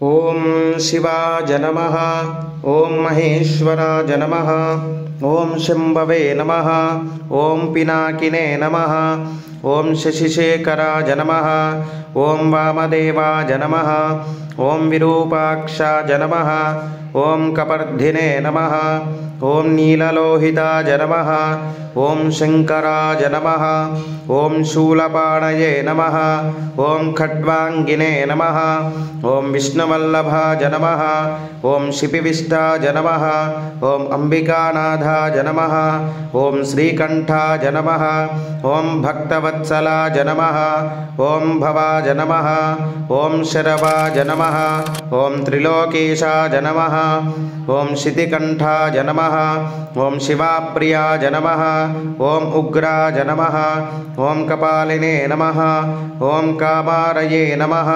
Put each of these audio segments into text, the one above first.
ओं शिवाय नमः। ओं महेश्वराय नमः। ओं शंभवे नमः। ओं पिनाकिने नमः। ओं शशिशेखराय नमः। ओं वामदेवाय नमः। ओं विरूपाक्षाय नमः। ओं कपर्धिने नमः। ओं नीललोहिताय नमः। ओं शंकराय नमः। ओं शूलपाणये नमः। ओं खड्वांगिने नमः। ओं विष्णुवल्लभाय नमः। ओं शिपिविष्टाय नमः। ओं अंबिकानाथाय नमः। ओं श्रीकंठाय नमः। ओं भक्तवत्सलाय नमः। ओं भवाय नमः। ओं शरवाय नमः। ओं त्रिलोकेशाय नमः। ओं शितिकंठाय नमः। ओं शिवाप्रियाय नमः। ओं उग्राय नमः। ओं कपालिने नमः। ओं कामारये नमः।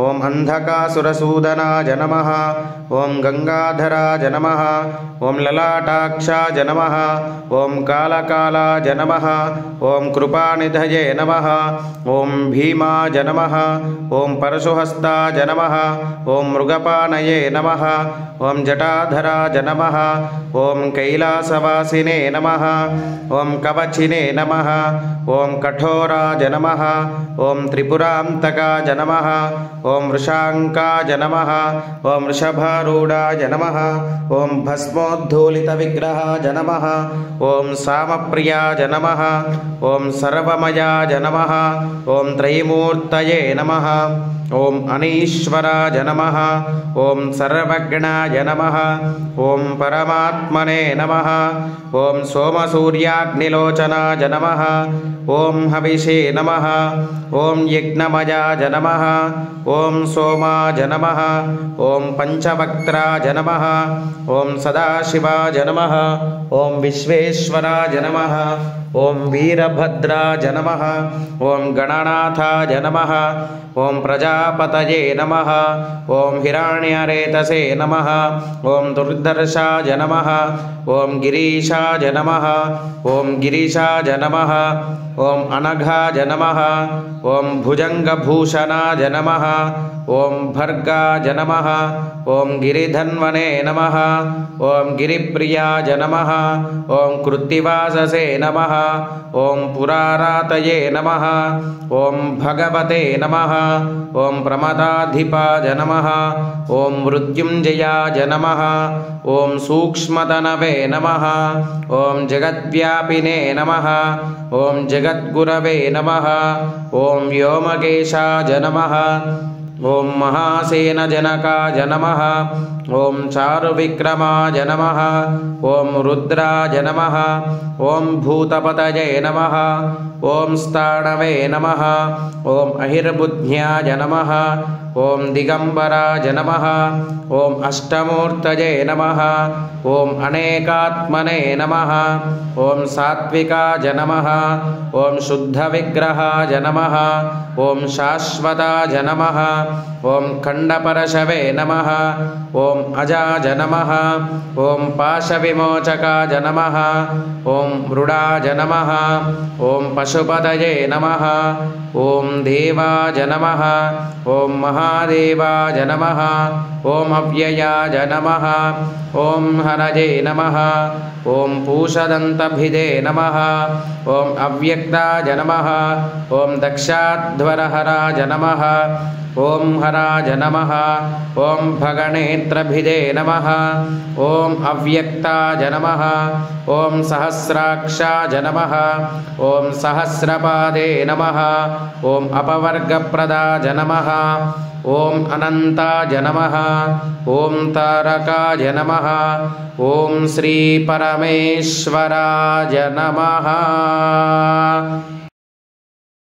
ओं अंधकासुरसूदनाय नमः। ओं गंगाधराय नमः। ओं ललाटाक्षाय नमः। ओं कालकालाय नमः। ओं कृपानिधये नमः। ओं भीमाय नमः। ओं परशुहस्ताय नमः। ओं मृगपाणये नमः। ओं जटाधराय नमः। ओं कैलासवासिने नमः। ओं कवचिने नमः। ओं कठोराय नमः। ओं त्रिपुरान्तकाय नमः। ओं वृषांकाय नमः। ओं वृषभारूढाय नमः। ओं भस्मोद्धूलितविग्रहाय नमः। ओं सामप्रियाय नमः। ओं सर्वमयाय नमः। ओं त्रयीमूर्तये नमः। ओं अनीश्वराय नमः। ओं सर्वज्ञाय नमः। ओं परमात्मने नमः। ओं सोमसूर्याग्निलोचनाय नमः। ओं हविषे नमः। ओं यज्ञमयाय नमः। ओं सोमाय नमः। ओं पंचवक्त्राय नमः। ओं सदाशिवाय नमः। ओं विश्वेश्वराय नमः। ओं वीरभद्राय नमः। ओं गणनाथाय नमः। ओं प्रजापतये नमः। ओं हिरण्यरेतसे नमः। ओं दुर्धर्षाय नमः। ओं गिरीशाय नमः। ओं गिरीशाय नमः। ओं अनघाय नमः। ओं भुजंगभूषणाय नमः। ओं भर्गाय नमः। ओं गिरिधन्वने नमः। ओं गिरिप्रियाय नमः। ओं कृत्तिवाससे नमः। ओं पुरारातये नमः। ओं भगवते नमः। ओं प्रमदाधिपाय नमः। ओं मृत्युंजयाय नमः। ओं सूक्ष्मतनवे नमः। ओं जगद्व्यापिने नमः। ओं जगद्गुरवे नमः। ओं व्योमकेशाय नमः। ओं महासेनजनकाय नमः। ओं चारुविक्रमाय नमः। ओं रुद्राय नमः। ओं भूतपतये नमः। ओं स्थाणवे नमः। ओं अहिर्बुद्ध्याय नमः। ओं दिगंबराय नमः। ओं अष्टमूर्तये नमः। ओं अनेकात्मने नमः। ओं सात्विकाय नमः। ओं शुद्धविग्रहाय नमः। ओं शाश्वताय नमः। ओं खंडपरशवे नमः। ओं अजाय नमः। ओं पाशविमोचकाय नमः। ओं मृडाय नमः। ओं पशुपतये नमः। ओं देवाय नमः। ओं महादेवाय नमः। ओं अव्ययाय नमः। ओं हरये नमः। ओं पूषदन्तभिदे नमः। ओं अव्यक्ताय नमः। ओं दक्षाध्वरहराय नमः। ओं हराय नमः। ओं भगनेत्रभिदे नमः। ओं अव्यक्ताय नमः। ओं सहस्राक्षाय नमः। ओं सहस्रपादे नमः। ओं अपवर्गप्रदाय नमः। ओं अनंताय नमः। ओं तारकाय नमः। ओं श्री परमेश्वराय नमः।